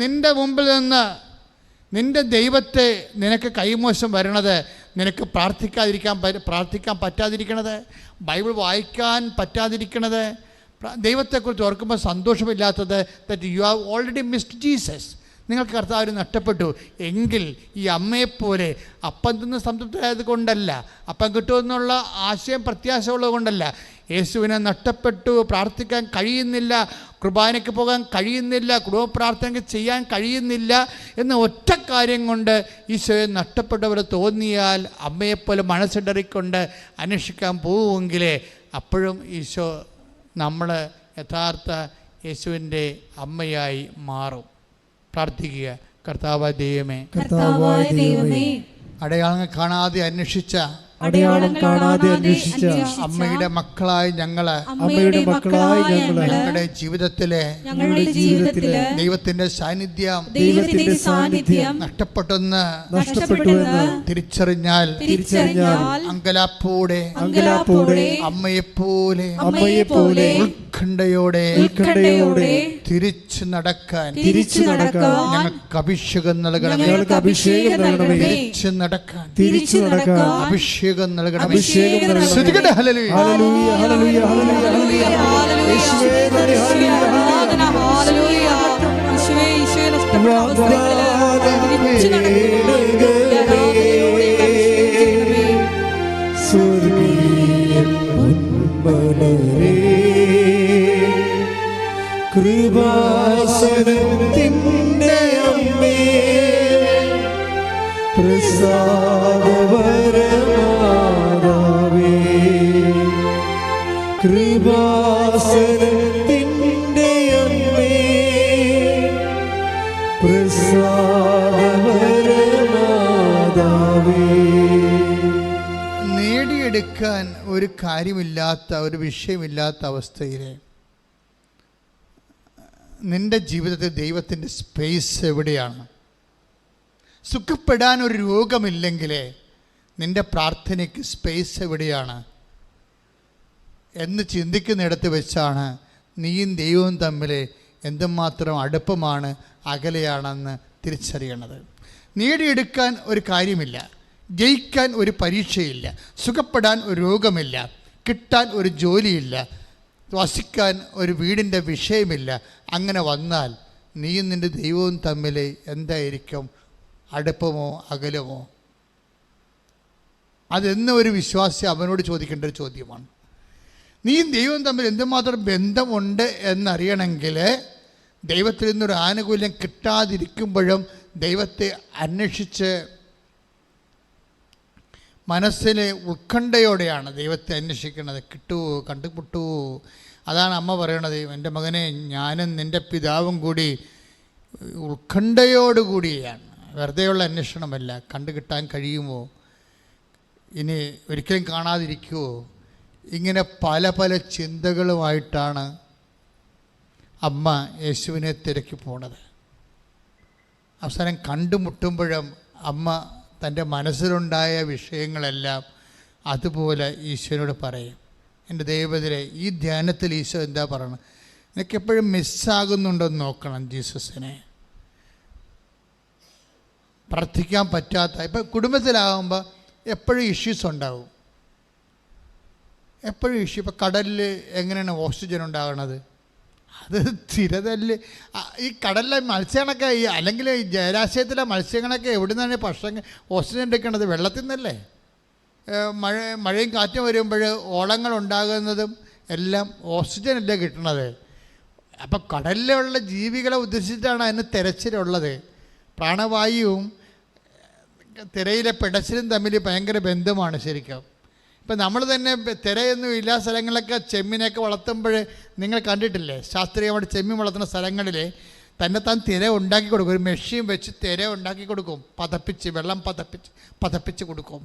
നിൻ്റെ മുമ്പിൽ നിന്ന് നിൻ്റെ ദൈവത്തെ നിനക്ക് കൈമോശം വരണത്, നിനക്ക് പ്രാർത്ഥിക്കാൻ പറ്റാതിരിക്കണത്, ബൈബിൾ വായിക്കാൻ പറ്റാതിരിക്കണത്, ദൈവത്തെക്കുറിച്ച് ഓർക്കുമ്പോൾ സന്തോഷമില്ലാത്തത്, that you have already missed Jesus. നിങ്ങൾക്ക് കർത്താവിന് നഷ്ടപ്പെട്ടു എങ്കിൽ ഈ അമ്മയെപ്പോലെ അപ്പം തിന്ന് സംതൃപ്തരായത് കൊണ്ടല്ല, അപ്പം കിട്ടുമെന്നുള്ള ആശയം പ്രത്യാശ ഉള്ളത് കൊണ്ടല്ല, യേശുവിനെ നഷ്ടപ്പെട്ടു, പ്രാർത്ഥിക്കാൻ കഴിയുന്നില്ല, കുർബാനയ്ക്ക് പോകാൻ കഴിയുന്നില്ല, കുടുംബ പ്രാർത്ഥന ചെയ്യാൻ കഴിയുന്നില്ല എന്ന ഒറ്റ കാര്യം കൊണ്ട് ഈശോയെ നഷ്ടപ്പെട്ടവരെ തോന്നിയാൽ അമ്മയെപ്പോലെ മനസ്സിടറിക്കൊണ്ട് അന്വേഷിക്കാൻ പോവുമെങ്കിൽ അപ്പോഴും ഈശോ നമ്മൾ യഥാർത്ഥ യേശുവിൻ്റെ അമ്മയായി മാറും. പ്രാർത്ഥിക്കുക. കർത്താവായ ദൈവമേ, അടയാളങ്ങൾ കാണാതെ അന്വേഷിച്ച അമ്മയുടെ മക്കളായി ഞങ്ങള് ഞങ്ങളുടെ ജീവിതത്തിലെ ദൈവത്തിന്റെ സാന്നിധ്യം നഷ്ടപ്പെട്ടെന്ന് തിരിച്ചറിഞ്ഞാൽ അങ്കലാപ്പോടെ അമ്മയെപ്പോലെ ഉത്കണ്ഠയോടെ തിരിച്ചു നടക്കാൻ ഞങ്ങൾക്ക് അഭിഷേകം നൽകണം. തിരിച്ചു നടക്കാൻ അഭിഷേകം നൽകണം. ശ്രുതികട്ടെ ഹല്ലേലൂയ, ഹല്ലേലൂയ, ഹല്ലേലൂയ, ഹല്ലേലൂയ, യേശുവേ നന്ദി, ഹല്ലേലൂയ, ഹല്ലേലൂയ, യേശുവേ ഈശോയെ നഷ്ടപ്പെട്ട സ്വർഗീയ പൊൻമലരേ കൃപാസനത്തിൻ്റെ അമ്മേ പ്രസാദവരമാതാവേ കൃപാസനത്തിൻ്റെ അമ്മേ പ്രസാദവരമാതാവേ. നേടിയെടുക്കാൻ ഒരു കാര്യമില്ലാത്ത, ഒരു വിഷയമില്ലാത്ത അവസ്ഥയിൽ നിൻ്റെ ജീവിതത്തിൽ ദൈവത്തിൻ്റെ സ്പേസ് എവിടെയാണ്? സുഖപ്പെടാൻ ഒരു രോഗമില്ലെങ്കിൽ നിൻ്റെ പ്രാർത്ഥനയ്ക്ക് സ്പേസ് എവിടെയാണ് എന്ന് ചിന്തിക്കുന്നിടത്ത് വെച്ചാണ് നീയും ദൈവവും തമ്മിൽ എന്തുമാത്രം അടുപ്പമാണ്, അകലെയാണെന്ന് തിരിച്ചറിയണത്. നേടിയെടുക്കാൻ ഒരു കാര്യമില്ല, ജയിക്കാൻ ഒരു പരീക്ഷയില്ല, സുഖപ്പെടാൻ ഒരു രോഗമില്ല, കിട്ടാൻ ഒരു ജോലിയില്ല, വസിക്കാൻ ഒരു വീടിൻ്റെ വിഷയമില്ല. അങ്ങനെ വന്നാൽ നീയും നിൻ്റെ ദൈവവും തമ്മിൽ എന്തായിരിക്കും? അടുപ്പമോ അകലമോ? അതെന്നും ഒരു വിശ്വാസി അവനോട് ചോദിക്കേണ്ട ഒരു ചോദ്യമാണ്. നീയും ദൈവവും തമ്മിൽ എന്തുമാത്രം ബന്ധമുണ്ട് എന്നറിയണമെങ്കിൽ ദൈവത്തിൽ നിന്നൊരു ആനുകൂല്യം കിട്ടാതിരിക്കുമ്പോഴും ദൈവത്തെ അന്വേഷിച്ച് മനസ്സിലെ ഉത്കണ്ഠയോടെയാണ് ദൈവത്തെ അന്വേഷിക്കുന്നത്. കിട്ടുമോ, കണ്ടുമുട്ടുമോ? അതാണ് അമ്മ പറയണത്, എൻ്റെ മകനെ, ഞാനും നിൻ്റെ പിതാവും കൂടി ഉത്കണ്ഠയോടുകൂടിയാണ്. വെറുതെയുള്ള അന്വേഷണമല്ല. കണ്ടു കിട്ടാൻ കഴിയുമോ? ഇനി ഒരിക്കലും കാണാതിരിക്കുമോ? ഇങ്ങനെ പല പല ചിന്തകളുമായിട്ടാണ് അമ്മ യേശുവിനെ തിരക്കി പോണത്. അവസാനം കണ്ടുമുട്ടുമ്പോഴും അമ്മ തൻ്റെ മനസ്സിലുണ്ടായ വിഷയങ്ങളെല്ലാം അതുപോലെ ഈശോനോട് പറയും. എൻ്റെ ദൈവത്തിലെ ഈ ധ്യാനത്തിൽ ഈശോ എന്താ പറയണത്? നിനക്കെപ്പോഴും മിസ്സാകുന്നുണ്ടെന്ന് നോക്കണം ജീസസിനെ. പ്രാർത്ഥിക്കാൻ പറ്റാത്ത, ഇപ്പം കുടുംബത്തിലാകുമ്പോൾ എപ്പോഴും ഇഷ്യൂസ് ഉണ്ടാവും, എപ്പോഴും ഇഷ്യൂ. ഇപ്പം കടലിൽ എങ്ങനെയാണ് ഓക്സിജൻ ഉണ്ടാകണത്? അത് സ്ഥിരതല്ല. ഈ കടലിലെ മത്സ്യങ്ങളൊക്കെ അല്ലെങ്കിൽ ഈ ജലാശയത്തിലെ മത്സ്യങ്ങളൊക്കെ എവിടെ നിന്നാണ് ഭക്ഷണം ഓക്സിജൻ എടുക്കേണ്ടത്? വെള്ളത്തിൽ നിന്നല്ലേ. മഴയും കാറ്റും വരുമ്പോൾ ഓളങ്ങൾ ഉണ്ടാകുന്നതും എല്ലാം ഓക്സിജൻ അല്ലേ കിട്ടണത്. അപ്പം കടലിലുള്ള ജീവികളെ ഉദ്ദേശിച്ചിട്ടാണ് അതിന് തിരച്ചിലുള്ളത്. പ്രാണവായുവും തിരയിലെ പിടച്ചിലും തമ്മിൽ ഭയങ്കര ബന്ധമാണ് ശരിക്കും. ഇപ്പം നമ്മൾ തന്നെ തിരയൊന്നും ഇല്ലാ സ്ഥലങ്ങളിലൊക്കെ ചെമ്മീനൊക്കെ വളർത്തുമ്പോൾ നിങ്ങൾ കണ്ടിട്ടില്ലേ? ശാസ്ത്രീയമായിട്ട് ചെമ്മീൻ വളർത്തുന്ന സ്ഥലങ്ങളിൽ തന്നെത്താൻ തിര ഉണ്ടാക്കി കൊടുക്കും. ഒരു മെഷീൻ വെച്ച് തിര ഉണ്ടാക്കി കൊടുക്കും, പതപ്പിച്ച്, വെള്ളം പതപ്പിച്ച് കൊടുക്കും.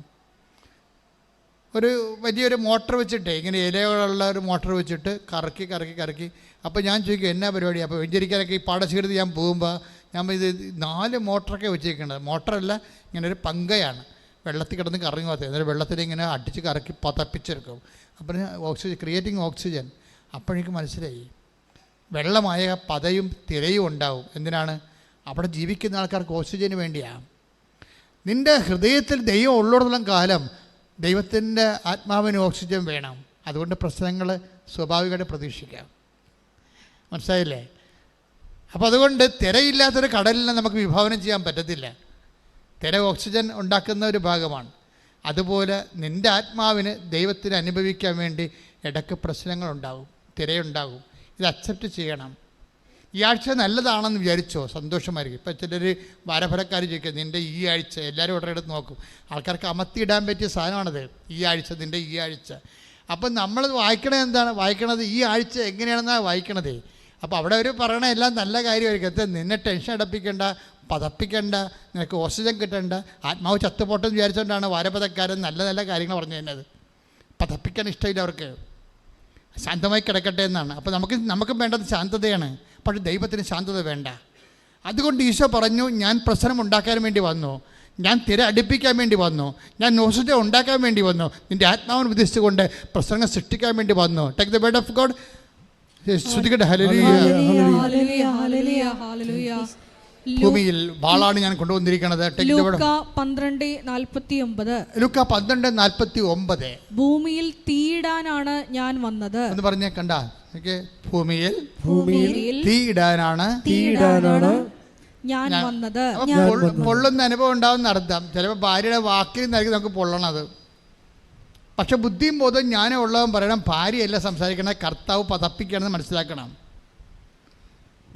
ഒരു വലിയൊരു മോട്ടർ വെച്ചിട്ട്, ഇങ്ങനെ ഇലകളുള്ള ഒരു മോട്ടർ വെച്ചിട്ട് കറക്കി. അപ്പോൾ ഞാൻ ചോദിക്കും എന്നാ പരിപാടി? അപ്പോൾ വെഞ്ചരിക്കാനൊക്കെ ഈ പാടശേഖരത്തിൽ ഞാൻ പോകുമ്പോൾ ഞാൻ ഇത് 4 മോട്ടറൊക്കെ വെച്ചേക്കുന്നത്. മോട്ടറല്ല, ഇങ്ങനെ ഒരു പങ്കയാണ്, വെള്ളത്തിൽ കിടന്ന് കറങ്ങി പോകാത്ത. എന്നിട്ട് വെള്ളത്തിൽ ഇങ്ങനെ അടിച്ച് കറക്കി പതപ്പിച്ചെടുക്കും. അപ്പം ഓക്സിജൻ, ക്രിയേറ്റിംഗ് ഓക്സിജൻ. അപ്പോഴേക്ക് മനസ്സിലായി വെള്ളമായ പതയും തിരയും ഉണ്ടാവും. എന്തിനാണ്? അവിടെ ജീവിക്കുന്ന ആൾക്കാർക്ക് ഓക്സിജന് വേണ്ടിയാണ്. നിൻ്റെ ഹൃദയത്തിൽ ദൈവം ഉള്ളിടത്തോളം കാലം ദൈവത്തിൻ്റെ ആത്മാവിന് ഓക്സിജൻ വേണം. അതുകൊണ്ട് പ്രശ്നങ്ങൾ സ്വാഭാവികമായിട്ട് പ്രതീക്ഷിക്കാം. മനസ്സിലായില്ലേ? അപ്പോൾ അതുകൊണ്ട് തിരയില്ലാത്തൊരു കടലിനെ നമുക്ക് വിഭാവനം ചെയ്യാൻ പറ്റത്തില്ല. തിര ഓക്സിജൻ ഉണ്ടാക്കുന്ന ഒരു ഭാഗമാണ്. അതുപോലെ നിൻ്റെ ആത്മാവിന് ദൈവത്തിന് അനുഭവിക്കാൻ വേണ്ടി ഇടയ്ക്ക് പ്രശ്നങ്ങളുണ്ടാകും, തിരയുണ്ടാകും. ഇത് അക്സെപ്റ്റ് ചെയ്യണം. ഈ ആഴ്ച നല്ലതാണെന്ന് വിചാരിച്ചോ, സന്തോഷമായിരിക്കും. ഇപ്പോൾ ചിലർ വാരഫലക്കാർ ചോദിക്കുക, നിൻ്റെ ഈ ആഴ്ച, എല്ലാവരും ഓർഡർ എടുത്ത് നോക്കും. ആൾക്കാർക്ക് അമർത്തിയിടാൻ പറ്റിയ സാധനമാണത്, ഈ ആഴ്ച, നിൻ്റെ ഈ ആഴ്ച. അപ്പം നമ്മൾ വായിക്കണത് ഈ ആഴ്ച എങ്ങനെയാണെന്നാണ് വായിക്കണത്. അപ്പോൾ അവിടെ അവർ പറയണ എല്ലാം നല്ല കാര്യമായിരിക്കും. നിന്നെ ടെൻഷൻ അടപ്പിക്കേണ്ട, പതപ്പിക്കേണ്ട, നിനക്ക് ഓക്സിജൻ കിട്ടേണ്ട, ആത്മാവ് ചത്തുപോട്ടെന്ന് വിചാരിച്ചുകൊണ്ടാണ് വാരപഥക്കാരൻ നല്ല നല്ല കാര്യങ്ങൾ പറഞ്ഞു തരുന്നത്. പതപ്പിക്കാൻ ഇഷ്ടമില്ല അവർക്ക്, ശാന്തമായി കിടക്കട്ടെ എന്നാണ്. അപ്പോൾ നമുക്കും വേണ്ടത് ശാന്തതയാണ്. പക്ഷേ ദൈവത്തിന് ശാന്തത വേണ്ട. അതുകൊണ്ട് ഈശോ പറഞ്ഞു, ഞാൻ പ്രശ്നം ഉണ്ടാക്കാൻ വേണ്ടി വന്നു, ഞാൻ തിര അടുപ്പിക്കാൻ വേണ്ടി വന്നു, ഞാൻ ഓക്സിജൻ ഉണ്ടാക്കാൻ വേണ്ടി വന്നു, നിൻ്റെ ആത്മാവിനെ ഉദ്ദേശിച്ചുകൊണ്ട് പ്രശ്നങ്ങൾ സൃഷ്ടിക്കാൻ വേണ്ടി വന്നു. Take the word of God. ശ്രുതികട്ടെ. ഹല്ലേലൂയ. ഭൂമിയിൽ വാളാണ് ഞാൻ കൊണ്ടുവന്നിരിക്കുന്നത്. ലൂക്കാ 12:49. ഭൂമിയിൽ തീയിടാനാണ് ഞാൻ വന്നത് എന്ന് പറഞ്ഞേ. കണ്ട, ഭൂമിയിൽ തീയിടാനാണ് ഞാൻ വന്നത്. പൊള്ളുന്ന അനുഭവം ഉണ്ടാവുന്ന അർത്ഥം. ചിലപ്പോൾ ഭാര്യയുടെ വാക്കിൽ നിന്നായിരിക്കും നമുക്ക് പൊള്ളണത്. പക്ഷെ ബുദ്ധിയും ബോധവും ജ്ഞാനം ഉള്ളവൻ പറയണം, ഭാര്യയല്ല സംസാരിക്കണത്, കർത്താവ് പതപ്പിക്കണമെന്ന് മനസ്സിലാക്കണം.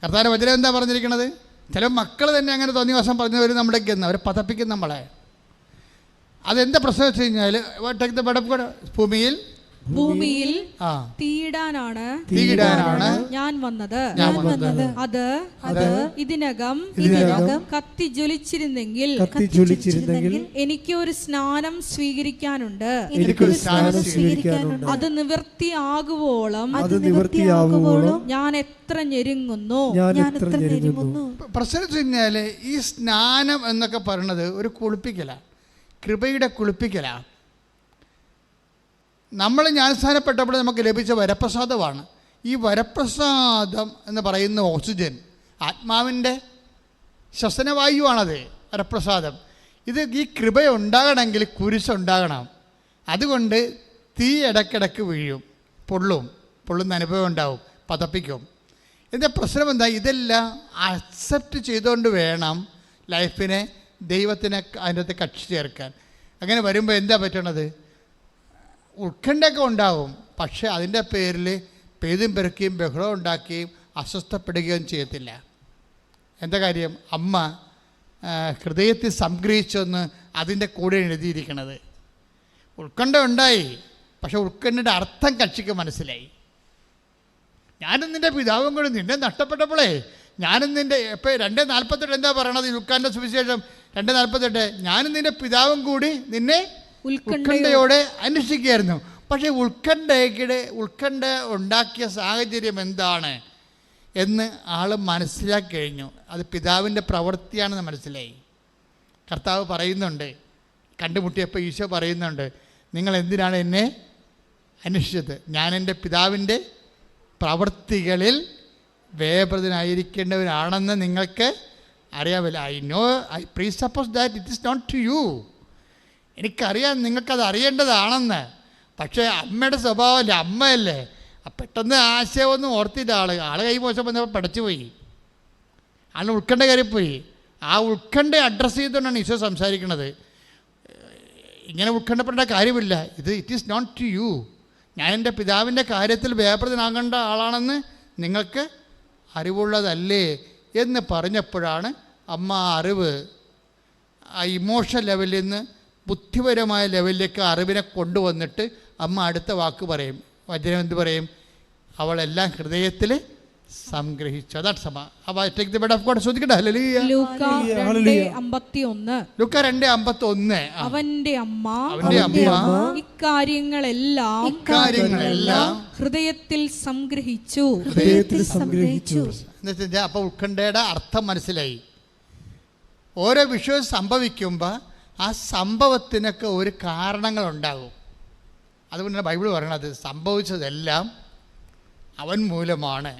കർത്താവിൻ്റെ വചനം എന്താ പറഞ്ഞിരിക്കണത്? ചില മക്കൾ തന്നെ അങ്ങനെ തോന്നിയ ദിവസം പറഞ്ഞു വരും നമ്മുടെയൊക്കെ എന്ന്, അവർ പതപ്പിക്കും നമ്മളെ. അതെന്താ പ്രശ്നം വെച്ച് കഴിഞ്ഞാൽ, ഭൂമിയിൽ തീയിടാനാണ് ഞാൻ വന്നത്. അത് ഇതിനകം കത്തി ജ്വലിച്ചിരുന്നെങ്കിൽ എനിക്ക് ഒരു സ്നാനം സ്വീകരിക്കാനുണ്ട്. അത് നിവൃത്തിയാകുവോളം ഞാൻ എത്ര ഞെരുങ്ങുന്നു. പ്രശ്നം വെച്ച് കഴിഞ്ഞാല് ഈ സ്നാനം എന്നൊക്കെ പറയുന്നത് ഒരു കുളിപ്പിക്കല, കൃപയുടെ കുളിപ്പിക്കല. നമ്മൾ ജ്ഞാനസ്നാനപ്പെട്ടപ്പോൾ നമുക്ക് ലഭിച്ച വരപ്രസാദമാണ്. ഈ വരപ്രസാദം എന്ന് പറയുന്ന ഓക്സിജൻ, ആത്മാവിൻ്റെ ശ്വസനവായുവാണത് വരപ്രസാദം. ഈ കൃപ ഉണ്ടാകണമെങ്കിൽ കുരിശുണ്ടാകണം. അതുകൊണ്ട് തീ ഇടയ്ക്കിടയ്ക്ക് വീഴും, പൊള്ളുന്ന അനുഭവം ഉണ്ടാവും, പതപ്പിക്കും. ഇതിൻ്റെ പ്രശ്നം എന്താ? ഇതെല്ലാം അക്സെപ്റ്റ് ചെയ്തുകൊണ്ട് വേണം ലൈഫിനെ ദൈവത്തിനെ അതിനകത്ത് കക്ഷി ചേർക്കാൻ. അങ്ങനെ വരുമ്പോൾ എന്താ പറ്റണത്? ഉത്കണ്ഠയൊക്കെ ഉണ്ടാവും. പക്ഷേ അതിൻ്റെ പേരിൽ പെയ്തും പെരുക്കുകയും ബഹളം ഉണ്ടാക്കുകയും അസ്വസ്ഥപ്പെടുകയും ചെയ്യത്തില്ല. എന്താ കാര്യം? അമ്മ ഹൃദയത്തിൽ സംഗ്രഹിച്ചെന്ന് അതിൻ്റെ കൂടെ എഴുതിയിരിക്കണത്. ഉത്കണ്ഠ ഉണ്ടായി, പക്ഷെ ഉത്കണ്ഠയുടെ അർത്ഥം കക്ഷിക്ക് മനസ്സിലായി. ഞാനും നിൻ്റെ പിതാവും കൂടി നിന്നെ നഷ്ടപ്പെട്ടപ്പോഴേ ഞാനും നിൻ്റെ ഇപ്പോൾ 2:48 എന്താ പറയണത്? ലുക്കാൻ്റെ സുവിശേഷം 2:48, ഞാനും നിൻ്റെ പിതാവും കൂടി നിന്നെ ഉത്കണ്ഠയോടെ അന്വേഷിക്കുകയായിരുന്നു. പക്ഷേ ഉത്കണ്ഠ ഉണ്ടാക്കിയ സാഹചര്യം എന്താണ് എന്ന് ആൾ മനസ്സിലാക്കി കഴിഞ്ഞു. അത് പിതാവിൻ്റെ പ്രവൃത്തിയാണെന്ന് മനസ്സിലായി. കർത്താവ് പറയുന്നുണ്ട്, കണ്ടുമുട്ടിയപ്പോൾ ഈശോ പറയുന്നുണ്ട്, നിങ്ങൾ എന്തിനാണ് എന്നെ അന്വേഷിച്ചത്? ഞാൻ എൻ്റെ പിതാവിൻ്റെ പ്രവൃത്തികളിൽ വേപൃതനായിരിക്കേണ്ടവരാണെന്ന് നിങ്ങൾക്ക് അറിയാമല്ലോ. I presuppose that it is not to you. എനിക്കറിയാം നിങ്ങൾക്കത് അറിയേണ്ടതാണെന്ന്. പക്ഷേ അമ്മയുടെ സ്വഭാവമല്ലേ, അമ്മയല്ലേ, പെട്ടെന്ന് ആശയമൊന്നും ഓർത്തില്ല. ആൾ കൈ മോശം വന്നപ്പോൾ പടച്ചുപോയി, ആൾ ഉത്കണ്ഠ കയറിപ്പോയി. ആ ഉത്കണ്ഠ അഡ്രസ്സ് ചെയ്തുകൊണ്ടാണ് ഈശോ സംസാരിക്കുന്നത്. ഇങ്ങനെ ഉത്കണ്ഠപ്പെടേണ്ട കാര്യമില്ല, it is not to you. ഞാൻ എൻ്റെ പിതാവിൻ്റെ കാര്യത്തിൽ വ്യാപൃതനാകേണ്ട ആളാണെന്ന് നിങ്ങൾക്ക് അറിവുള്ളതല്ലേ എന്ന് പറഞ്ഞപ്പോഴാണ് അമ്മ അറിവ് ആ ഇമോഷൻ ലെവലിൽ നിന്ന് ബുദ്ധിപരമായ ലെവലിലേക്ക് അറിവിനെ കൊണ്ടുവന്നിട്ട് അമ്മ അടുത്ത വാക്ക് പറയും. വചനം എന്ത് പറയും? അവളെല്ലാം ഹൃദയത്തിൽ സംഗ്രഹിച്ചു. അതാണ് സഭ. ശ്രദ്ധിക്കട്ടെ. ലൂക്കാ 2:51 അവന്റെ അമ്മ ഇക്കാര്യങ്ങളെല്ലാം ഹൃദയത്തിൽ സംഗ്രഹിച്ചു. അപ്പോൾ ഉത്കണ്ഠയുടെ അർത്ഥം മനസ്സിലായി. ഓരോ വിഷയം സംഭവിക്കുമ്പോൾ ആ സംഭവത്തിനൊക്കെ ഒരു കാരണങ്ങളുണ്ടാകും. അതുകൊണ്ടാണ് ബൈബിൾ പറയണത്, സംഭവിച്ചതെല്ലാം അവൻ മൂലമാണ്,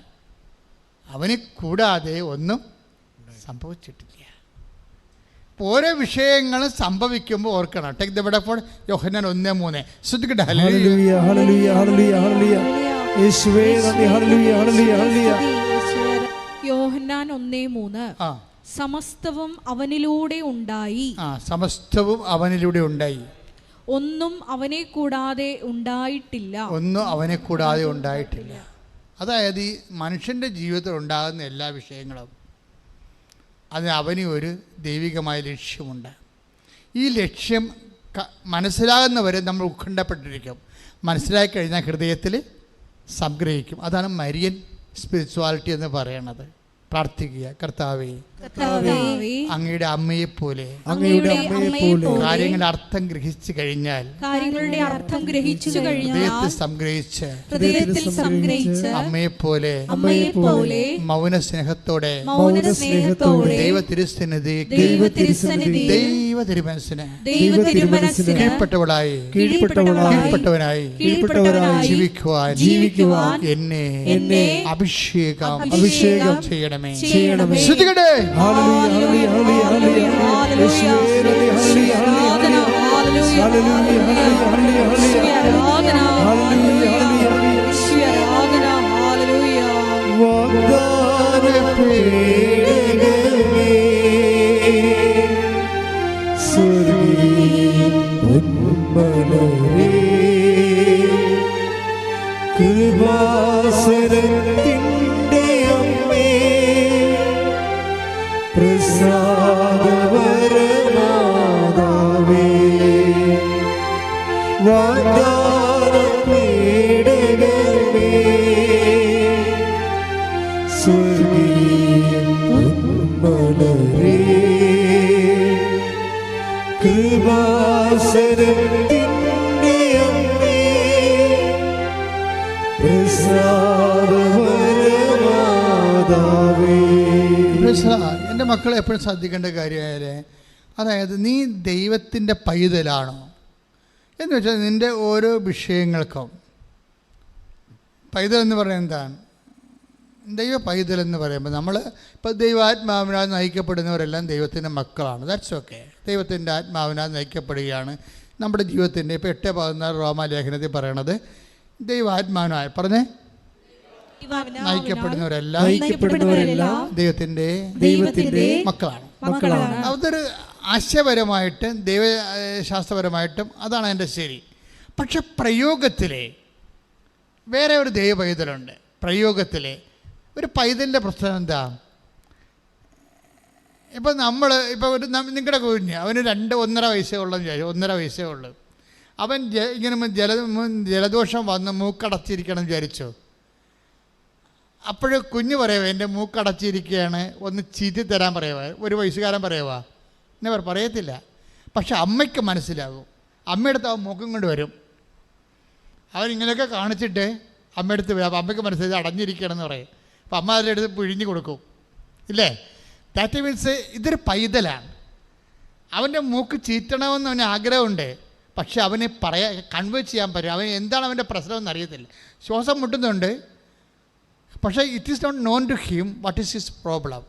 അവനെ കൂടാതെ ഒന്നും സംഭവിച്ചിട്ടില്ല. ഓരോ വിഷയങ്ങളും സംഭവിക്കുമ്പോൾ ഓർക്കണം. Take the word of God. Yohannan 1:3. ശ്രദ്ധിക്കട്ടെ. ഹല്ലേലൂയ ഹല്ലേലൂയ ഹല്ലേലൂയ ഹല്ലേലൂയ യേശുവേ നന്ദി. ഹല്ലേലൂയ ഹല്ലേലൂയ ഹല്ലേലൂയ. യോഹന്നാൻ 1:3. ആ, സമസ്തവും അവനിലൂടെ ഉണ്ടായി, സമസ്തവും അവനിലൂടെ ഉണ്ടായി, ഒന്നും അവനെ കൂടാതെ ഉണ്ടായിട്ടില്ല. ഒന്നും അവനെ കൂടാതെ ഉണ്ടായിട്ടില്ല. അതായത് ഈ മനുഷ്യൻ്റെ ജീവിതത്തിൽ ഉണ്ടാകുന്ന എല്ലാ വിഷയങ്ങളും അതിന് അവന് ഒരു ദൈവികമായ ലക്ഷ്യമുണ്ട്. ഈ ലക്ഷ്യം മനസ്സിലാകുന്നവരെ നമ്മൾ ഉത്കണ്ഠപ്പെട്ടിരിക്കും. മനസ്സിലാക്കി കഴിഞ്ഞാൽ ഹൃദയത്തിൽ സംഗ്രഹിക്കും. അതാണ് മരിയൻ സ്പിരിച്വാലിറ്റി എന്ന് പറയണത്. പ്രാർത്ഥിക്കുക, കർത്താവേ അങ്ങയുടെ അമ്മയെപ്പോലെ കാര്യങ്ങളുടെ അർത്ഥം ഗ്രഹിച്ചു കഴിഞ്ഞാൽ ഹൃദയത്തിൽ സംഗ്രഹിച്ച് അമ്മയെപ്പോലെ മൗന സ്നേഹത്തോടെ ദൈവ തിരുസന്നിധി ദൈവ തിരുമനസ്സിന് കീഴ്പ്പെട്ടവളായി കീഴ്പ്പെട്ടവനായി ജീവിക്കുവാൻ എന്നെ അഭിഷേകം ചെയ്യണം. ശ്രദ്ധിക്കട്ടെ. ഹല്ലേലൂയ ഹല്ലേലൂയ ഹല്ലേലൂയ യേശുവേ ഹല്ലേലൂയ ഹല്ലേലൂയ ഹല്ലേലൂയ വാഗ്ദാന പേടകമേ സ്വർഗീയ പൊന്മലരേ കൃപാസനത്തിൻ്റെ അമ്മേ പ്രസാദവരമാതാവേ വാഗ്ദാന പേടകമേ സ്വർഗീയ പൊന്മലരേ കൃപാസനത്തിൻ്റെ അമ്മേ പ്രസാദവരമാതാവേ. എൻ്റെ മക്കളെ എപ്പോഴും ശ്രദ്ധിക്കേണ്ട കാര്യമായാലേ, അതായത് നീ ദൈവത്തിൻ്റെ പൈതലാണോ എന്ന് വെച്ചാൽ നിൻ്റെ ഓരോ വിഷയങ്ങൾക്കും പൈതൽ എന്ന് പറയുന്നത് എന്താണ്? ദൈവ പൈതൽ എന്ന് പറയുമ്പോൾ നമ്മൾ ഇപ്പോൾ ദൈവാത്മാവിനാൽ നയിക്കപ്പെടുന്നവരെല്ലാം ദൈവത്തിൻ്റെ മക്കളാണ്. That's okay. ദൈവത്തിൻ്റെ ആത്മാവിനാൽ നയിക്കപ്പെടുകയാണ് നമ്മുടെ ജീവിതത്തിൻ്റെ. ഇപ്പോൾ 8:16 റോമാലേഖനത്തിൽ പറയണത് ദൈവാത്മാവിനാൽ പറഞ്ഞേ നയിക്കപ്പെടുന്നവരെല്ലാം ദൈവത്തിൻ്റെ മക്കളാണ്. അതൊരു ആശയപരമായിട്ടും ദൈവശാസ്ത്രപരമായിട്ടും അതാണ് അതിൻ്റെ ശരി. പക്ഷെ പ്രയോഗത്തിലെ വേറെ ഒരു ദൈവ പൈതലുണ്ട്. പ്രയോഗത്തിലെ ഒരു പൈതലിൻ്റെ പ്രശ്നം എന്താ? ഇപ്പം ഒരു നിങ്ങളുടെ കുഞ്ഞ് അവന് 1.5 വയസ്സേ ഉള്ളെന്ന് വിചാരിച്ചു. 1.5 വയസ്സേ ഉള്ളു. അവൻ ഇങ്ങനെ ജലദോഷം വന്ന് മൂക്കടച്ചിരിക്കണം വിചാരിച്ചു. അപ്പോൾ കുഞ്ഞ് പറയുക എൻ്റെ മൂക്കടച്ചിരിക്കുകയാണ്, ഒന്ന് ചീറ്റി തരാൻ പറയുക. ഒരു വയസ്സുകാരൻ പറയുക എന്നെ പറയത്തില്ല. പക്ഷെ അമ്മയ്ക്ക് മനസ്സിലാകും. അമ്മയെടുത്ത് അവൻ മൂക്കം കൊണ്ട് വരും. അവനിങ്ങനെയൊക്കെ കാണിച്ചിട്ട് അമ്മയെടുത്ത് വരും. അപ്പോൾ അമ്മയ്ക്ക് മനസ്സിലായി അടഞ്ഞിരിക്കുകയാണെന്ന് പറയും. അപ്പോൾ അമ്മ അതിൻ്റെ അടുത്ത് പിഴിഞ്ഞ് കൊടുക്കും, ഇല്ലേ? ദാറ്റ് മീൻസ് ഇതൊരു പൈതലാണ്. അവൻ്റെ മൂക്ക് ചീറ്റണമെന്ന് അവന് ആഗ്രഹമുണ്ട്. പക്ഷെ അവനെ കൺവേ ചെയ്യാൻ പറ്റും. അവൻ എന്താണ് അവൻ്റെ പ്രശ്നമെന്ന് അറിയത്തില്ല. ശ്വാസം മുട്ടുന്നുണ്ട്, പക്ഷേ it is not known to him what is his problem.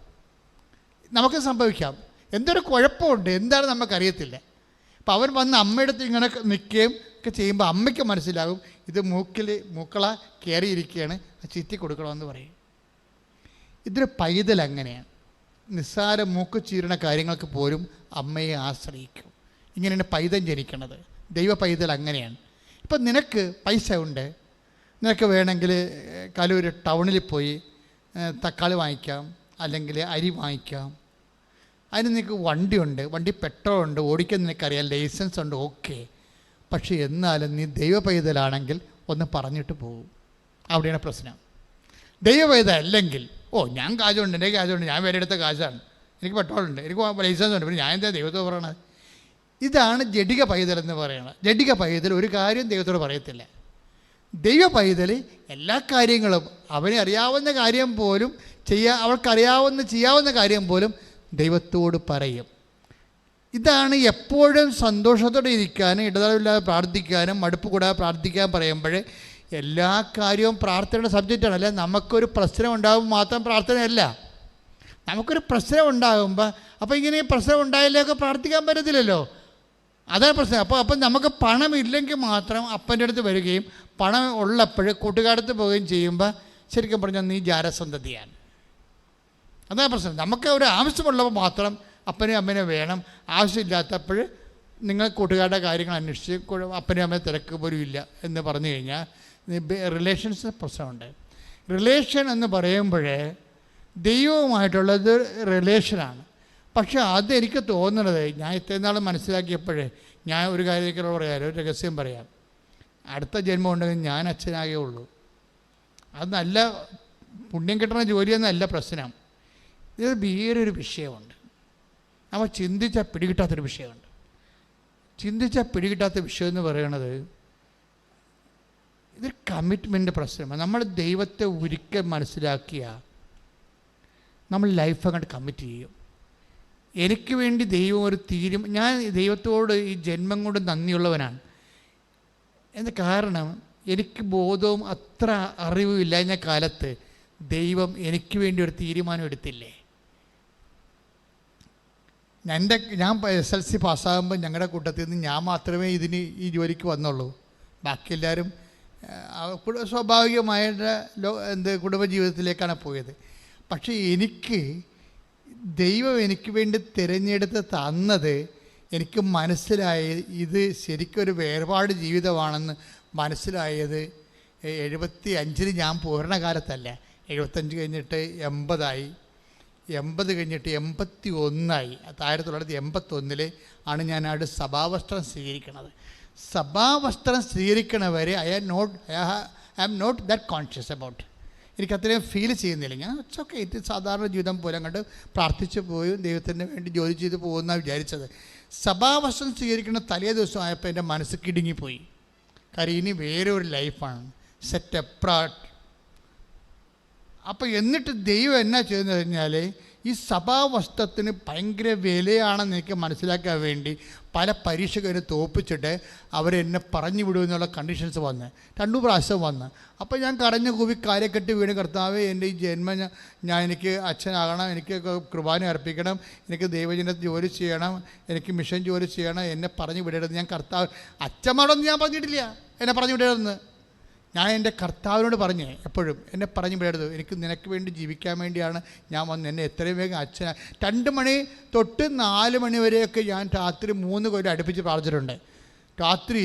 നമുക്ക് സംഭവിക്കാം, എന്തൊരു കുഴപ്പമുണ്ട്, എന്താണ് നമുക്കറിയത്തില്ല. അപ്പോൾ അവൻ വന്ന് അമ്മയെടുത്ത് ഇങ്ങനെ നിൽക്കുകയും ഒക്കെ ചെയ്യുമ്പോൾ അമ്മയ്ക്ക് മനസ്സിലാകും ഇത് മൂക്കള കയറിയിരിക്കുകയാണ്, ചീറ്റി കൊടുക്കണമെന്ന് പറയും. ഇതൊരു പൈതൽ അങ്ങനെയാണ്. നിസ്സാര മൂക്ക് ചീരണ കാര്യങ്ങൾക്ക് പോലും അമ്മയെ ആശ്രയിക്കും. ഇങ്ങനെയാണ് പൈതൽ ജനിക്കണത്. ദൈവ പൈതൽ അങ്ങനെയാണ്. ഇപ്പം നിനക്ക് പൈസ ഉണ്ട്, നിനക്ക് വേണമെങ്കിൽ കലൂർ ടൗണിൽ പോയി തക്കാളി വാങ്ങിക്കാം, അല്ലെങ്കിൽ അരി വാങ്ങിക്കാം. അതിന് നിനക്ക് വണ്ടിയുണ്ട്, വണ്ടി പെട്രോളുണ്ട്, ഓടിക്കാൻ നിനക്കറിയാം, ലൈസൻസ് ഉണ്ട്, ഓക്കെ. പക്ഷേ എന്നാലും നീ ദൈവ പൈതലാണെങ്കിൽ ഒന്ന് പറഞ്ഞിട്ട് പോകും. അവിടെയാണ് പ്രശ്നം. ദൈവ പൈതൽ അല്ലെങ്കിൽ ഞാൻ കാശുണ്ട്, എൻ്റെ കാശുണ്ട്, ഞാൻ വേറെ എടുത്ത കാശാണ്, എനിക്ക് പെട്രോളുണ്ട്, എനിക്ക് ലൈസൻസ് ഉണ്ട്, പിന്നെ ഞാൻ എന്താ ദൈവത്തോട് പറയണത്? ഇതാണ് ജഡിക പൈതൽ എന്ന് പറയുന്നത്. ജഡിക പൈതൽ ഒരു കാര്യം ദൈവത്തോട് പറയത്തില്ല. ദൈവ പൈതൽ എല്ലാ കാര്യങ്ങളും അവനെ അറിയാവുന്ന കാര്യം പോലും ചെയ്യാവുന്ന കാര്യം പോലും ദൈവത്തോട് പറയും. ഇതാണ് എപ്പോഴും സന്തോഷത്തോടെ ഇരിക്കാനും ഇടതടവില്ലാതെ പ്രാർത്ഥിക്കാനും മടുപ്പ് കൂടാതെ പ്രാർത്ഥിക്കാൻ പറയുമ്പോൾ എല്ലാ കാര്യവും പ്രാർത്ഥനയുടെ സബ്ജക്റ്റാണ്. അല്ല നമുക്കൊരു പ്രശ്നം ഉണ്ടാകുമ്പോൾ മാത്രം പ്രാർത്ഥനയല്ല. നമുക്കൊരു പ്രശ്നം ഉണ്ടാകുമ്പോൾ അപ്പോൾ ഇങ്ങനെ പ്രശ്നം ഉണ്ടായാലൊക്കെ പ്രാർത്ഥിക്കാൻ പറ്റത്തില്ലല്ലോ. അതാണ് പ്രശ്നം. അപ്പം നമുക്ക് പണമില്ലെങ്കിൽ മാത്രം അപ്പൻ്റെ അടുത്ത് വരികയും പണം ഉള്ളപ്പോൾ കൂട്ടുകാരത്ത് പോവുകയും ചെയ്യുമ്പോൾ ശരിക്കും പറഞ്ഞാൽ നീ ജാരസന്തതിയാണ്. അതാണ് പ്രശ്നം. നമുക്ക് ഒരു ആവശ്യമുള്ളപ്പോൾ മാത്രം അപ്പനെയും അമ്മേനെ വേണം, ആവശ്യമില്ലാത്തപ്പോൾ നിങ്ങൾ കൂട്ടുകാരുടെ കാര്യങ്ങൾ അന്വേഷിച്ച് അപ്പനെയും അമ്മയെ തിരക്ക് പോലും ഇല്ല എന്ന് പറഞ്ഞു കഴിഞ്ഞാൽ റിലേഷൻസ് പ്രശ്നമുണ്ട്. റിലേഷൻ എന്ന് പറയുമ്പോഴേ ദൈവവുമായിട്ടുള്ളത് റിലേഷനാണ്. പക്ഷേ അതെനിക്ക് തോന്നുന്നത്, ഞാൻ ഇത്രയും നാൾ മനസ്സിലാക്കിയപ്പോഴേ, ഞാൻ ഒരു കാര്യത്തിലുള്ള പറയാം, ഒരു രഹസ്യം പറയാം. അടുത്ത ജന്മം ഉണ്ടെങ്കിൽ ഞാൻ അച്ഛനാകേ ഉള്ളൂ. അത് നല്ല പുണ്യം കിട്ടുന്ന ജോലിയൊന്നല്ല പ്രശ്നം. ഇത് വേറൊരു വിഷയമുണ്ട്. നമ്മൾ ചിന്തിച്ചാൽ പിടികിട്ടാത്തൊരു വിഷയമുണ്ട്. ചിന്തിച്ചാൽ പിടികിട്ടാത്ത വിഷയം എന്ന് പറയണത് ഇതൊരു കമ്മിറ്റ്മെൻ്റ് പ്രശ്നമാണ്. നമ്മൾ ദൈവത്തെ ഒരിക്കൽ മനസ്സിലാക്കിയ നമ്മൾ ലൈഫ് അങ്ങോട്ട് കമ്മിറ്റ് ചെയ്യും. എനിക്ക് വേണ്ടി ദൈവം ഒരു ഞാൻ ദൈവത്തോട് ഈ ജന്മം കൊണ്ട് നന്ദിയുള്ളവനാണ്. എന്ന കാരണം എനിക്ക് ബോധവും അത്ര അറിവും ഇല്ലാഞ്ഞ കാലത്ത് ദൈവം എനിക്ക് വേണ്ടി ഒരു തീരുമാനം എടുത്തില്ലേ. ഞാൻ SLC പാസ്സാകുമ്പോൾ ഞങ്ങളുടെ കൂട്ടത്തിൽ നിന്ന് ഞാൻ മാത്രമേ ഈ ജോലിക്ക് വന്നുള്ളൂ. ബാക്കി എല്ലാവരും സ്വാഭാവികമായിട്ട് കുടുംബജീവിതത്തിലേക്കാണ് പോയത്. പക്ഷേ ദൈവം എനിക്ക് വേണ്ടി തിരഞ്ഞെടുത്ത് തന്നത് എനിക്ക് മനസ്സിലായത്, ഇത് ശരിക്കൊരു വേർപാട് ജീവിതമാണെന്ന് മനസ്സിലായത് 75 ഞാൻ പൂർണ്ണ കാലത്തല്ല. 75 കഴിഞ്ഞിട്ട് 80 കഴിഞ്ഞിട്ട് 81 1981 ആണ് ഞാൻ അവിടെ സഭാവസ്ത്രം സ്വീകരിക്കുന്നത്. സഭാവസ്ത്രം സ്വീകരിക്കണവരെ I am not that conscious about. എനിക്കത്രയും ഫീൽ ചെയ്യുന്നില്ല. ഞാൻ ഇറ്റ്സ് ഇത് സാധാരണ ജീവിതം പോലെ അങ്ങോട്ട് പ്രാർത്ഥിച്ചു പോയി ദൈവത്തിന് വേണ്ടി ജോലി ചെയ്ത് പോകുമെന്നാണ് വിചാരിച്ചത്. സഭാവസ്ത്രം സ്വീകരിക്കുന്ന തലേ ദിവസമായപ്പോൾ എൻ്റെ മനസ്സ് കിടുങ്ങിപ്പോയി. കാര്യം ഇനി വേറെ ഒരു ലൈഫാണ്, സെറ്റ് അപ്രാട്ട്. അപ്പോൾ എന്നിട്ട് ദൈവം എന്നാ ചെയ്തെന്ന് കഴിഞ്ഞാൽ ഈ സഭാവസ്ത്രത്തിന് ഭയങ്കര വിലയാണെന്ന് എനിക്ക് മനസ്സിലാക്കാൻ വേണ്ടി പല പരീക്ഷകരെ തോപ്പിച്ചിട്ട് അവരെന്നെ പറഞ്ഞു വിടുമെന്നുള്ള കണ്ടീഷൻസ് വന്ന് 2 പ്രാവശ്യം വന്ന്. അപ്പോൾ ഞാൻ കരഞ്ഞു കൂവി കാര്യക്കെട്ട് വീണ്, കർത്താവേ എൻ്റെ ഈ ജന്മം എനിക്ക് അച്ഛനാകണം, എനിക്ക് കുർബാന അർപ്പിക്കണം, എനിക്ക് ദൈവജനത്തിൽ ജോലി ചെയ്യണം, എനിക്ക് മിഷൻ ജോലി ചെയ്യണം, എന്നെ പറഞ്ഞു വിടരുത്. ഞാൻ കർത്താവ് അച്ഛന്മാരോടൊന്നും ഞാൻ പറഞ്ഞിട്ടില്ല എന്നെ പറഞ്ഞു വിടരുതെന്ന്. ഞാൻ എൻ്റെ കർത്താവിനോട് പറഞ്ഞേ എപ്പോഴും എന്നെ പറഞ്ഞു വിടരുത്, എനിക്ക് നിനക്ക് വേണ്ടി ജീവിക്കാൻ വേണ്ടിയാണ് ഞാൻ വന്ന്, എന്നെ എത്രയും വേഗം അച്ഛനാ. 2 മണി തൊട്ട് 4 മണി വരെയൊക്കെ ഞാൻ രാത്രി 3 കൊല്ലം അടുപ്പിച്ച് പ്രാർത്ഥിച്ചിട്ടുണ്ട്. രാത്രി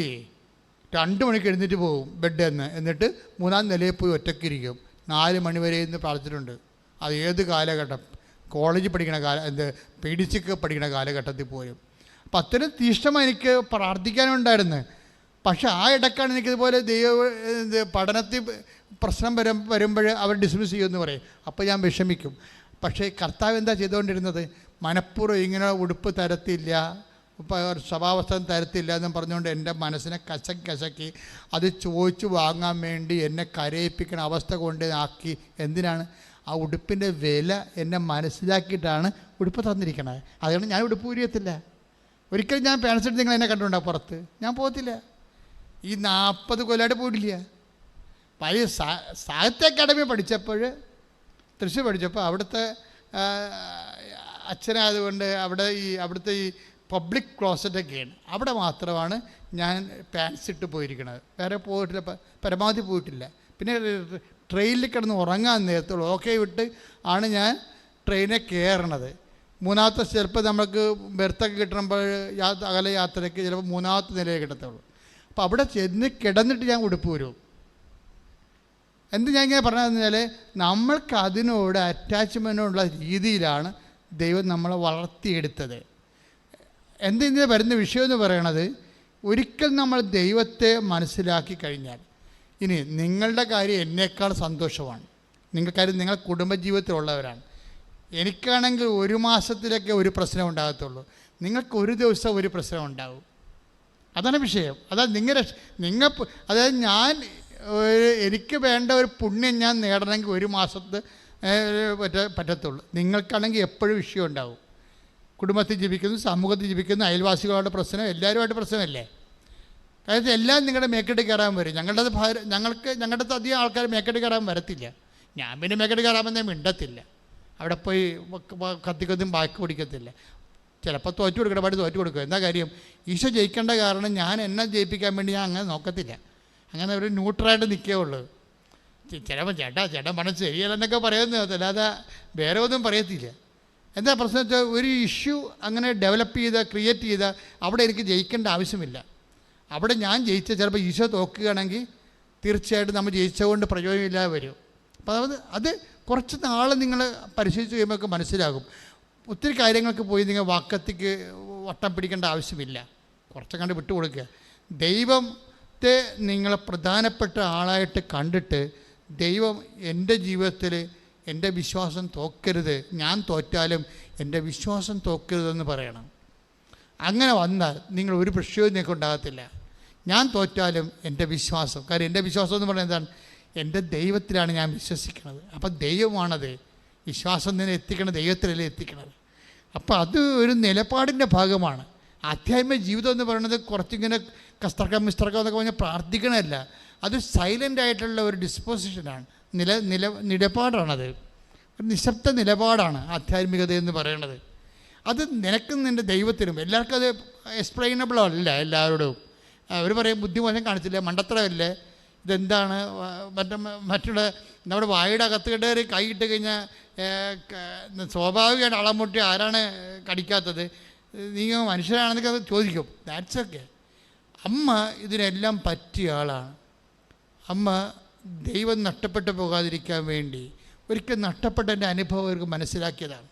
2 മണിക്ക് എഴുന്നേറ്റ് പോകും ബെഡ് എന്നിട്ട് 3-ാം നിലയിൽ പോയി ഒറ്റയ്ക്കിരിക്കും. 4 മണി വരെ ഇന്ന് പ്രാർത്ഥിച്ചിട്ടുണ്ട്. അത് ഏത് കാലഘട്ടം, കോളേജിൽ പഠിക്കണ PDC പഠിക്കണ കാലഘട്ടത്തിൽ പോലും. അപ്പം അത്രയും തീഷ്ണമായി എനിക്ക് പ്രാർത്ഥിക്കാനുണ്ടായിരുന്നു. പക്ഷെ ആ ഇടയ്ക്കാണ് എനിക്കിതുപോലെ പഠനത്തിൽ പ്രശ്നം വരുമ്പോൾ അവർ ഡിസ്മിസ് ചെയ്യുമെന്ന് പറയും. അപ്പോൾ ഞാൻ വിഷമിക്കും. പക്ഷേ കർത്താവ് എന്താ ചെയ്തുകൊണ്ടിരുന്നത്? മനഃപൂർവ്വം ഇങ്ങനെ ഉടുപ്പ് തരത്തില്ല, സ്വഭാവസ്ഥം തരത്തില്ല എന്നും പറഞ്ഞുകൊണ്ട് എൻ്റെ മനസ്സിനെ കശക്കി അത് ചോദിച്ചു വാങ്ങാൻ വേണ്ടി എന്നെ കരയിപ്പിക്കുന്ന അവസ്ഥ കൊണ്ട് ആക്കി. എന്തിനാണ്? ആ ഉടുപ്പിൻ്റെ വില എന്നെ മനസ്സിലാക്കിയിട്ടാണ് ഉടുപ്പ് തന്നിരിക്കണത്. അതുകൊണ്ട് ഞാൻ ഉടുപ്പ് ഊരിയത്തില്ല. ഒരിക്കലും ഞാൻ പാൻസെറ്റ് നിങ്ങൾ എന്നെ കണ്ടുകൊണ്ടാണ് പുറത്ത് ഞാൻ പോകത്തില്ല. ഈ 40 കൊല്ലമായിട്ട് പോയിട്ടില്ല. പഴയ സാഹിത്യ അക്കാദമി പഠിച്ചപ്പോൾ, തൃശ്ശൂർ പഠിച്ചപ്പോൾ അവിടുത്തെ അച്ഛനായതുകൊണ്ട് അവിടുത്തെ ഈ പബ്ലിക് ക്ലോസറ്റൊക്കെയാണ്. അവിടെ മാത്രമാണ് ഞാൻ പാൻസ് ഇട്ട് പോയിരിക്കുന്നത്. വേറെ പോയിട്ടില്ല, പരമാവധി പോയിട്ടില്ല. പിന്നെ ട്രെയിനിൽ കിടന്ന് ഉറങ്ങാൻ നേരത്തുള്ളൂ ഓക്കെ വിട്ട് ആണ് ഞാൻ ട്രെയിനെ കയറണത്. 3ാമത്തെ ചിലപ്പോൾ നമുക്ക് ബെർത്തൊക്കെ കിട്ടുമ്പോൾ അകലെ യാത്രയ്ക്ക് ചിലപ്പോൾ 3ാമത്തെ നിലയെ കിട്ടത്തുള്ളൂ. അപ്പോൾ അവിടെ ചെന്ന് കിടന്നിട്ട് ഞാൻ ഉടുപ്പ് വരും. ഞാൻ ഇങ്ങനെ പറഞ്ഞതെന്ന് വെച്ചാൽ നമ്മൾക്ക് അതിനോട് അറ്റാച്ച്മെൻറ്റുള്ള രീതിയിലാണ് ദൈവം നമ്മളെ വളർത്തിയെടുത്തത്. ഇതിന് വരുന്ന വിഷയം എന്ന് പറയണത്, ഒരിക്കൽ നമ്മൾ ദൈവത്തെ മനസ്സിലാക്കി കഴിഞ്ഞാൽ, ഇനി നിങ്ങളുടെ കാര്യം എന്നേക്കാൾ സന്തോഷമാണ്. കാര്യം നിങ്ങൾ കുടുംബജീവിതത്തിലുള്ളവരാണ്. എനിക്കാണെങ്കിൽ 1 മാസത്തിലൊക്കെ ഒരു പ്രശ്നം ഉണ്ടാകത്തുള്ളൂ. നിങ്ങൾക്ക് 1 ദിവസം ഒരു പ്രശ്നം ഉണ്ടാവും. അതാണ് വിഷയം. അതായത് എനിക്ക് വേണ്ട ഒരു പുണ്യം ഞാൻ നേടണമെങ്കിൽ 1 മാസത്തെ പറ്റത്തുള്ളൂ. നിങ്ങൾക്കാണെങ്കിൽ എപ്പോഴും വിഷയം ഉണ്ടാവും. കുടുംബത്തിൽ ജീവിക്കുന്നു, സമൂഹത്തിൽ ജീവിക്കുന്നു, അയൽവാസികളുടെ പ്രശ്നം, എല്ലാവരുമായിട്ട് പ്രശ്നമല്ലേ. അതായത് എല്ലാം നിങ്ങളുടെ മേക്കെട്ട് കയറാൻ വരും. ഞങ്ങളുടെ അധികം ആൾക്കാർ മേക്കെട്ട് കയറാൻ വരത്തില്ല. ഞാൻ പിന്നെ മേക്കെട്ട് കയറാമെന്നേ മിണ്ടത്തില്ല. അവിടെ പോയി കത്തിക്കൊന്നും ബാക്കി പിടിക്കത്തില്ല. ചിലപ്പോൾ തോറ്റു കൊടുക്കണം, പാടി തോറ്റു കൊടുക്കുക. എന്താ കാര്യം? ഈശോ ജയിക്കേണ്ട കാരണം ഞാൻ എന്നെ ജയിപ്പിക്കാൻ വേണ്ടി ഞാൻ അങ്ങനെ നോക്കത്തില്ല. അങ്ങനെ ഒരു ന്യൂട്രലായിട്ട് നിൽക്കുകയുള്ളൂ. ചിലപ്പോൾ ചേട്ടാ മനസ്സ് ശരിയല്ലെന്നൊക്കെ പറയുന്നത്, അല്ലാതെ വേറെ ഒന്നും പറയത്തില്ല. എന്താ പ്രശ്നം വെച്ചാൽ ഒരു ഇഷ്യൂ അങ്ങനെ ഡെവലപ്പ് ക്രിയേറ്റ് ചെയ്താൽ അവിടെ എനിക്ക് ജയിക്കേണ്ട ആവശ്യമില്ല. അവിടെ ഞാൻ ജയിച്ച ചിലപ്പോൾ ഈശോ തോക്കുകയാണെങ്കിൽ തീർച്ചയായിട്ടും നമ്മൾ ജയിച്ചതുകൊണ്ട് പ്രയോജനമില്ലാതെ വരും. അപ്പോൾ അത് കുറച്ച് നാൾ നിങ്ങൾ പരിശോധിച്ച് കഴിയുമ്പോൾ മനസ്സിലാകും. ഒത്തിരി കാര്യങ്ങൾക്ക് പോയി നിങ്ങൾ വാക്കത്തിക്ക് വട്ടം പിടിക്കേണ്ട ആവശ്യമില്ല. കുറച്ച് കണ്ട് വിട്ടുകൊടുക്കുക. ദൈവത്തെ നിങ്ങളെ പ്രധാനപ്പെട്ട ആളായിട്ട് കണ്ടിട്ട് ദൈവം എൻ്റെ ജീവിതത്തിൽ എൻ്റെ വിശ്വാസം തോക്കരുത്, ഞാൻ തോറ്റാലും എൻ്റെ വിശ്വാസം തോക്കരുതെന്ന് പറയണം. അങ്ങനെ വന്നാൽ നിങ്ങൾ ഒരു പ്രശ്നവും നിങ്ങൾക്ക് ഉണ്ടാകത്തില്ല. ഞാൻ തോറ്റാലും എൻ്റെ വിശ്വാസം, കാര്യം എൻ്റെ വിശ്വാസം എന്ന് പറയുന്നത് എന്താണ്? എൻ്റെ ദൈവത്തിലാണ് ഞാൻ വിശ്വസിക്കുന്നത്. അപ്പം ദൈവമാണത്. വിശ്വാസം തന്നെ എത്തിക്കണത് ദൈവത്തിലല്ലേ എത്തിക്കണത്. അപ്പോൾ അത് ഒരു നിലപാടിൻ്റെ ഭാഗമാണ്. ആധ്യാത്മിക ജീവിതം എന്ന് പറയുന്നത് കുറച്ചിങ്ങനെ കസ്തർക്കം എന്നൊക്കെ പറഞ്ഞാൽ പ്രാർത്ഥിക്കണമല്ല. അത് സൈലൻ്റ് ആയിട്ടുള്ള ഒരു ഡിസ്പോസിഷനാണ്, നിലപാടാണത്. ഒരു നിശബ്ദ നിലപാടാണ് ആധ്യാത്മികത എന്ന് പറയുന്നത്. അത് നിനക്കും നിൻ്റെ ദൈവത്തിനും എല്ലാവർക്കും അത് എക്സ്പ്ലെയിനബിൾ അല്ല. എല്ലാവരോടും അവർ പറയും ബുദ്ധിമോശം കാണിച്ചില്ലേ, മണ്ടത്തരമല്ലേ, ഇതെന്താണ് മറ്റുള്ള നമ്മുടെ വായുടെ അകത്ത് കയറി കൈയിട്ട് കഴിഞ്ഞാൽ സ്വാഭാവികമായിട്ട് അളം മുട്ടി ആരാണ് കടിക്കാത്തത്, നീ മനുഷ്യരാണെന്നൊക്കെ അത് ചോദിക്കും. That's okay. അമ്മ ഇതിനെല്ലാം പറ്റിയ ആളാണ്. അമ്മ ദൈവം നഷ്ടപ്പെട്ടു പോകാതിരിക്കാൻ വേണ്ടി ഒരിക്കൽ നഷ്ടപ്പെട്ട എൻ്റെ അനുഭവം അവർക്ക് മനസ്സിലാക്കിയതാണ്.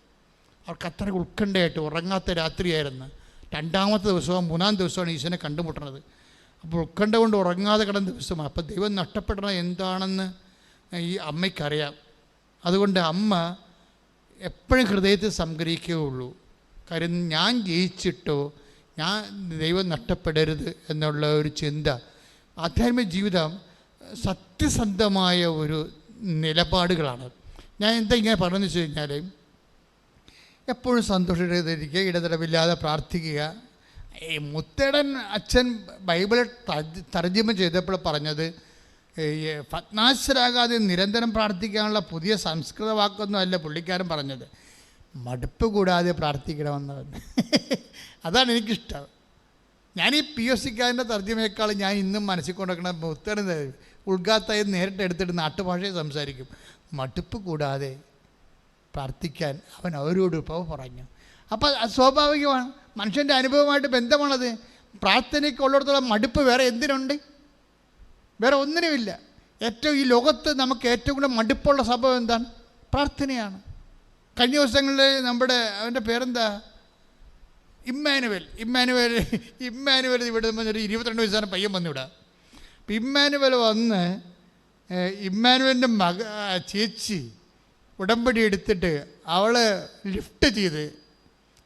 അവർക്ക് അത്ര ഉത്കണ്ഠയായിട്ട് ഉറങ്ങാത്ത രാത്രിയായിരുന്നു. 2-ാമത്തെ ദിവസവും 3-ാം ദിവസമാണ് ഈശോനെ കണ്ടുമുട്ടുന്നത്. അപ്പോൾ ഉത്കണ്ഠ കൊണ്ട് ഉറങ്ങാതെ കിടന്ന ദിവസമാണ്. അപ്പോൾ ദൈവം നഷ്ടപ്പെടുന്നത് എന്താണെന്ന് ഈ അമ്മയ്ക്കറിയാം. അതുകൊണ്ട് അമ്മ എപ്പോഴും ഹൃദയത്തിൽ സംഗ്രഹിക്കുകയുള്ളൂ. കാര്യം ഞാൻ ജയിച്ചിട്ടോ ഞാൻ ദൈവം നഷ്ടപ്പെടരുത് എന്നുള്ള ഒരു ചിന്ത. ആധ്യാത്മിക ജീവിതം സത്യസന്ധമായ ഒരു നിലപാടുകളാണ്. ഞാൻ എന്താ ഇങ്ങനെ പറഞ്ഞതെന്ന് വെച്ച് കഴിഞ്ഞാൽ, എപ്പോഴും സന്തോഷമായിട്ടിരിക്കുക, ഇടതടവില്ലാതെ പ്രാർത്ഥിക്കുക. ഈ മുത്തേടൻ അച്ഛൻ ബൈബിൾ തർജ്ജിമ ചെയ്തപ്പോൾ പറഞ്ഞത് ഭഗ്നാശരാകാതെ നിരന്തരം പ്രാർത്ഥിക്കാനുള്ള പുതിയ സംസ്കൃത വാക്കൊന്നും അല്ല പുള്ളിക്കാരൻ പറഞ്ഞത്, മടുപ്പ് കൂടാതെ പ്രാർത്ഥിക്കണമെന്ന്. അതാണ് എനിക്കിഷ്ടം. ഞാൻ ഈ POC-ക്കാരൻ്റെ തർജ്ജിമയേക്കാൾ ഞാൻ ഇന്നും മനസ്സിൽ കൊണ്ടുവയ്ക്കണ മുത്തേടൻ ഉൾഗാത്തായി നേരിട്ട് എടുത്തിട്ട് നാട്ടുഭാഷയിൽ സംസാരിക്കും. മടുപ്പ് കൂടാതെ പ്രാർത്ഥിക്കാൻ അവൻ അവരോട് ഇപ്പോൾ പറഞ്ഞു. അപ്പോൾ സ്വാഭാവികമാണ്, മനുഷ്യൻ്റെ അനുഭവമായിട്ട് ബന്ധമാണത്. പ്രാർത്ഥനയ്ക്കുള്ളിടത്തോളം മടുപ്പ് വേറെ എന്തിനുണ്ട്? വേറെ ഒന്നിനുമില്ല. ഈ ലോകത്ത് നമുക്ക് ഏറ്റവും കൂടുതൽ മടുപ്പുള്ള സംഭവം എന്താണ്? പ്രാർത്ഥനയാണ്. കഴിഞ്ഞ ദിവസങ്ങളിൽ അവൻ്റെ പേരെന്താ, ഇമ്മാനുവൽ ഇവിടെ ഒരു 22 വയസ്സാണ് പയ്യൻ വന്നിവിടെ. അപ്പം ഇമ്മാനുവൽ വന്ന് ഇമ്മാനുവലിൻ്റെ ചേച്ചി ഉടമ്പടി എടുത്തിട്ട് അവൾ ലിഫ്റ്റ് ചെയ്ത്,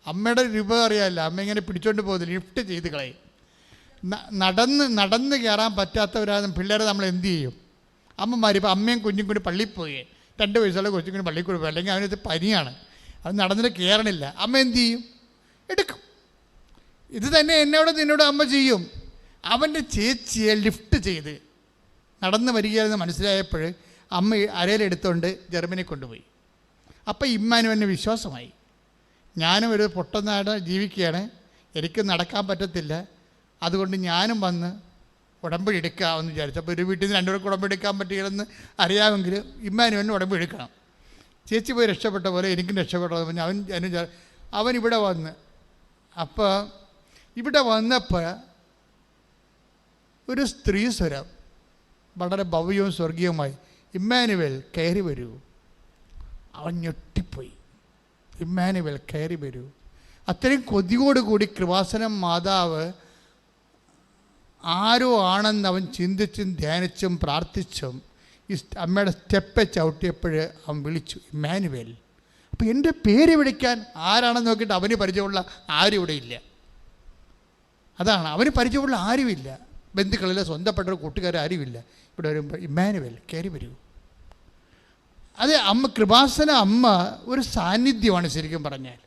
അമ്മയുടെ രൂപ അറിയാമല്ലോ, അമ്മ ഇങ്ങനെ പിടിച്ചോണ്ട് പോകുന്നത് ലിഫ്റ്റ് ചെയ്ത് കളയും. നടന്ന് കയറാൻ പറ്റാത്തവരാണ് പിള്ളേരെ നമ്മൾ എന്ത് ചെയ്യും? അമ്മമാർ ഇപ്പോൾ അമ്മയും കുഞ്ഞും കൂടി പള്ളിയിൽ പോയി, 2 വയസ്സുള്ള കൊച്ചും കൂടി പള്ളിയിൽ കൂടി പോയി, അല്ലെങ്കിൽ അവനത് പനിയാണ്, അത് നടന്നിട്ട് കയറണില്ല, അമ്മ എന്ത് ചെയ്യും? എടുക്കും. ഇത് തന്നെ നിന്നോട് അമ്മ ചെയ്യും. അവൻ്റെ ചേച്ചിയെ ലിഫ്റ്റ് ചെയ്ത് നടന്ന് വരികയാണെന്ന് മനസ്സിലായപ്പോൾ അമ്മ അരയിലെടുത്തുകൊണ്ട് ജർമ്മനി കൊണ്ടുപോയി. അപ്പോൾ ഇമ്മാനുവലിന് വിശ്വാസമായി, ഞാനും ഒരു പൊട്ടനാട് ജീവിക്കുകയാണ്, എനിക്ക് നടക്കാൻ പറ്റത്തില്ല, അതുകൊണ്ട് ഞാനും വന്ന് ഉടമ്പടി എടുക്കാമെന്ന് വിചാരിച്ചു. അപ്പോൾ ഒരു വീട്ടിൽ നിന്ന് 2 പേർക്ക് ഉടമ്പടി എടുക്കാൻ പറ്റുകയെന്ന് അറിയാമെങ്കിൽ ഇമ്മാനുവലിന് ഉടമ്പടി എടുക്കണം. ചേച്ചി പോയി രക്ഷപ്പെട്ട പോലെ എനിക്കും രക്ഷപ്പെട്ടത് പറഞ്ഞ് അവൻ ഇവിടെ വന്ന്. അപ്പോൾ ഇവിടെ വന്നപ്പോൾ ഒരു സ്ത്രീ സ്വരം വളരെ ഭവ്യവും സ്വർഗീയവുമായി, ഇമ്മാനുവൽ കയറി വരൂ. അവൻ ഞെട്ടിപ്പോയി. ഇമ്മാനുവൽ കയറി വരൂ. അത്രയും കൊതിയോടുകൂടി കൃപാസനം മാതാവ് ആരോ ആണെന്ന് അവൻ ചിന്തിച്ചും ധ്യാനിച്ചും പ്രാർത്ഥിച്ചും ഈ അമ്മയുടെ സ്റ്റെപ്പ് ചവിട്ടിയപ്പോൾ അവൻ വിളിച്ചു, ഇമ്മാനുവൽ. അപ്പോൾ എൻ്റെ പേര് വിളിക്കാൻ ആരാണെന്ന് നോക്കിയിട്ട് അവന് പരിചയമുള്ള ആരും ഇവിടെ ഇല്ല. അതാണ്, അവന് പരിചയമുള്ള ആരുമില്ല, ബന്ധുക്കളിലെ സ്വന്തപ്പെട്ട കൂട്ടുകാർ ആരുമില്ല. ഇവിടെ വരുമ്പോൾ ഇമ്മാനുവൽ കയറി വരൂ. അത് കൃപാസന അമ്മ ഒരു സാന്നിധ്യമാണ് ശരിക്കും പറഞ്ഞാൽ.